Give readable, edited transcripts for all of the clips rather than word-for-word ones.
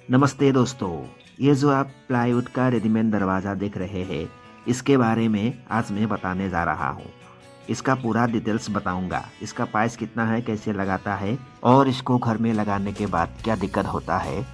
नमस्ते दोस्तों। ये जो आप प्लाईवुड का रेडीमेड दरवाज़ा देख रहे हैं, इसके बारे में आज मैं बताने जा रहा हूँ। इसका पूरा डिटेल्स बताऊंगा। इसका प्राइस कितना है, कैसे लगाता है और इसको घर में लगाने के बाद क्या दिक्कत होता है,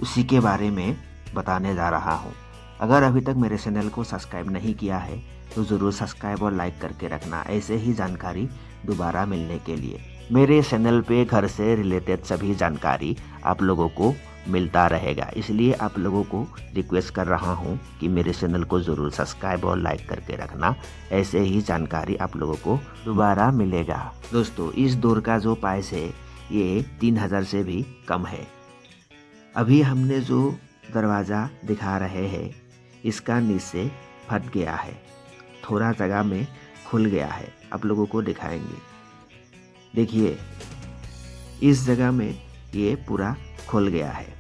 उसी के बारे में बताने जा रहा हूँ। अगर अभी तक मेरे चैनल को सब्सक्राइब नहीं किया है तो ज़रूर सब्सक्राइब और लाइक करके रखना, ऐसे ही जानकारी दोबारा मिलने के लिए। मेरे चैनल पे घर से रिलेटेड सभी जानकारी आप लोगों को मिलता रहेगा, इसलिए आप लोगों को रिक्वेस्ट कर रहा हूँ कि मेरे चैनल को ज़रूर सब्सक्राइब और लाइक करके रखना, ऐसे ही जानकारी आप लोगों को दोबारा मिलेगा। दोस्तों, इस डोर का जो प्राइस है ये 3000 से भी कम है। अभी हमने जो दरवाज़ा दिखा रहे हैं, इसका नीचे फट गया है, थोड़ा जगह में खुल गया है। आप लोगों को दिखाएंगे, देखिए इस जगह में ये पूरा खुल गया है।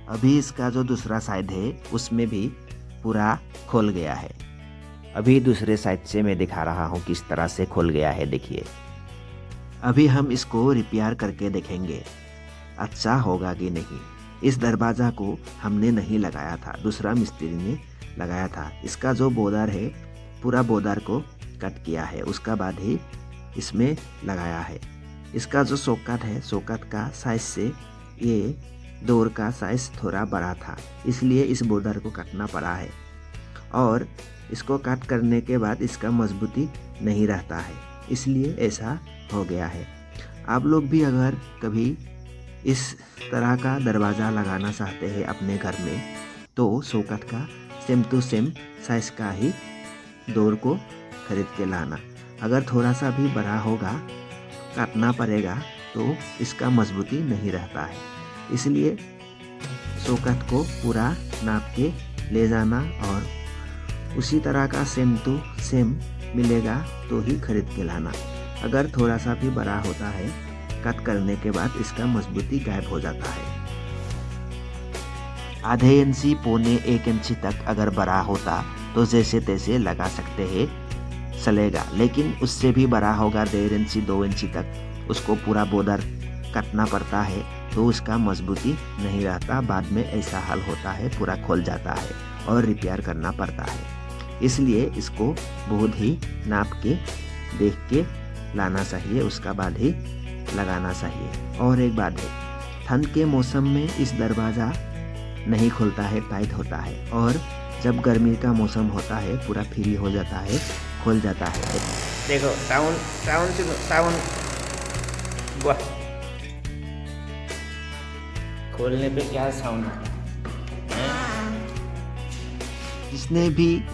अभी इसका जो दूसरा साइड है उसमें भी पूरा खुल गया है। अभी दूसरे साइड से मैं दिखा रहा हूँ किस तरह से खुल गया है, देखिए। अभी हम इसको रिपेयर करके देखेंगे अच्छा होगा कि नहीं। इस दरवाज़ा को हमने नहीं लगाया था, दूसरा मिस्त्री ने लगाया था। इसका जो बॉर्डर है पूरा बॉर्डर को कट किया है, उसका बाद ही इसमें लगाया है। इसका जो सॉकेट है, सॉकेट का साइज से ये डोर का साइज थोड़ा बड़ा था, इसलिए इस बॉर्डर को काटना पड़ा है। और इसको काट करने के बाद इसका मजबूती नहीं रहता है, इसलिए ऐसा हो गया है। आप लोग भी अगर कभी इस तरह का दरवाज़ा लगाना चाहते हैं अपने घर में, तो सॉकेट का सेम टू सेम साइज का ही डोर को खरीद के लाना। अगर थोड़ा सा भी बड़ा होगा, काटना पड़ेगा, तो इसका मजबूती नहीं रहता है। इसलिए सॉकेट को पूरा नाप के ले जाना और उसी तरह का सेम टू सेम मिलेगा तो ही खरीद के लाना। अगर थोड़ा सा भी बड़ा होता है, कट करने के बाद इसका मजबूती गायब हो जाता है। आधे इंची पौने 1 इंची तक अगर बड़ा होता तो जैसे तैसे लगा सकते हैं, चलेगा। लेकिन उससे भी बड़ा होगा 1.5 इंची 2 इंची तक, उसको पूरा बॉर्डर काटना पड़ता है, तो उसका मजबूती नहीं रहता। बाद में ऐसा हाल होता है, पूरा खोल जाता है और रिपेयर करना पड़ता है। इसलिए इसको बहुत ही नाप के देख के लाना चाहिए, उसका बाद ही लगाना चाहिए। और एक बात है, ठंड के मौसम में इस दरवाज़ा नहीं खुलता है, टाइट होता है। और जब गर्मी का मौसम होता है पूरा फ्री हो जाता है, खुल जाता है। देखो साउंड साउंड सुनो, साउंड वाह, खोलने पे क्या साउंड है?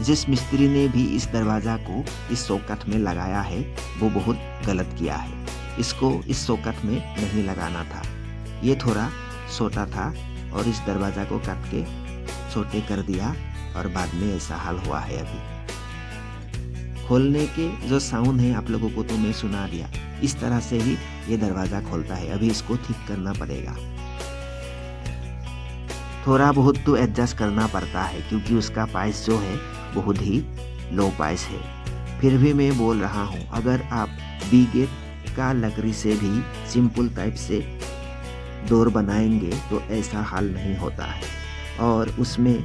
जिस मिस्त्री ने भी इस दरवाज़ा को इस सॉकेट में लगाया है, वो बहुत गलत किया है। इसको इस सॉकेट में नहीं लगाना था, ये थोड़ा छोटा था और इस दरवाज़ा को काट के छोटे कर दिया और बाद में ऐसा हाल हुआ है। अभी खोलने के जो साउंड है आप लोगों को तो मैं सुना दिया, इस तरह से ही ये दरवाज़ा खोलता है। अभी इसको ठीक करना पड़ेगा, थोड़ा बहुत तो एडजस्ट करना पड़ता है, क्योंकि उसका प्राइस जो है बहुत ही लो प्राइस है। फिर भी मैं बोल रहा हूँ, अगर आप बीगेट का लकड़ी से भी सिंपल टाइप से डोर बनाएंगे तो ऐसा हाल नहीं होता है। और उसमें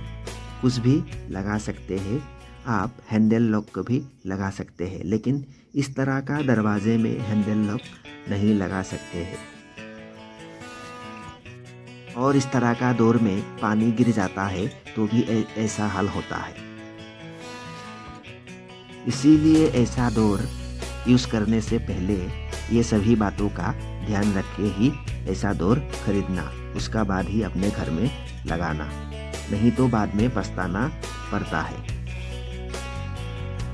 कुछ भी लगा सकते हैं, आप हैंडल लॉक को भी लगा सकते हैं, लेकिन इस तरह का दरवाजे में हैंडल लॉक नहीं लगा सकते हैं। और इस तरह का डोर में पानी गिर जाता है तो भी ऐसा हाल होता है। इसीलिए ऐसा डोर यूज़ करने से पहले ये सभी बातों का ध्यान रख के ही ऐसा डोर खरीदना, उसका बाद ही अपने घर में लगाना, नहीं तो बाद में पछताना पड़ता है।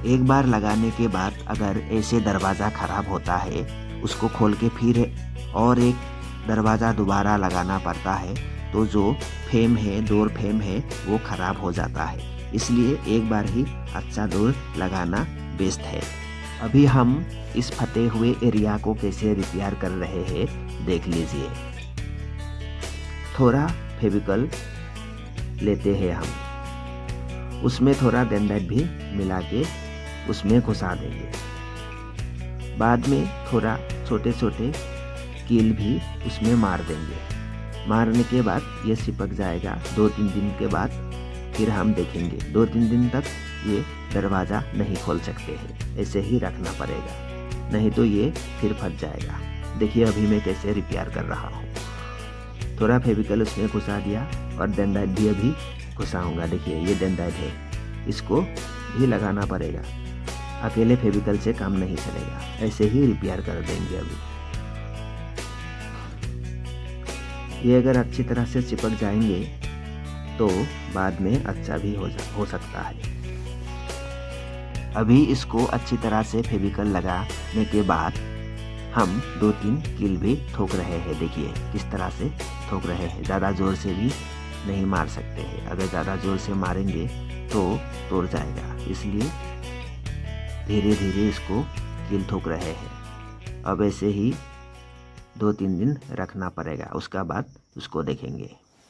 एक बार लगाने के बाद अगर ऐसे दरवाज़ा खराब होता है, उसको खोल के फिर और एक दरवाज़ा दोबारा लगाना पड़ता है, तो जो फ्रेम है, डोर फ्रेम है, वो खराब हो जाता है। इसलिए एक बार ही अच्छा डोर लगाना बेस्ट है। अभी हम इस फटे हुए एरिया को कैसे रिपेयर कर रहे हैं देख लीजिए। थोड़ा फेविकॉल लेते हैं हम, उसमें थोड़ा डेंडाइट भी मिला के उसमें घुसा देंगे। बाद में थोड़ा छोटे छोटे कील भी उसमें मार देंगे। मारने के बाद ये चिपक जाएगा। 2-3 दिन के बाद फिर हम देखेंगे। 2-3 दिन तक ये दरवाज़ा नहीं खोल सकते हैं, ऐसे ही रखना पड़ेगा, नहीं तो ये फिर फट जाएगा। देखिए अभी मैं कैसे रिपेयर कर रहा हूँ। थोड़ा फेविकल उसमें घुसा दिया और डेंड्राइट भी अभी घुसाऊँगा। देखिए ये डेंड्राइट है, इसको भी लगाना पड़ेगा, अकेले फेविकल से काम नहीं चलेगा। ऐसे ही रिपेयर कर देंगे अभी। ये अगर अच्छी तरह से चिपक जाएंगे तो बाद में अच्छा भी हो सकता है। अभी इसको अच्छी तरह से फेविकल लगाने के बाद हम 2-3 कील भी ठोक रहे हैं। देखिए किस तरह से ठोक रहे हैं, ज़्यादा ज़ोर से भी नहीं मार सकते हैं। अगर ज़्यादा ज़ोर से मारेंगे तो तोड़ जाएगा, इसलिए धीरे धीरे इसको कील ठोक रहे हैं। अब ऐसे ही 2-3 दिन रखना पड़ेगा, उसका बाद उसको देखेंगे।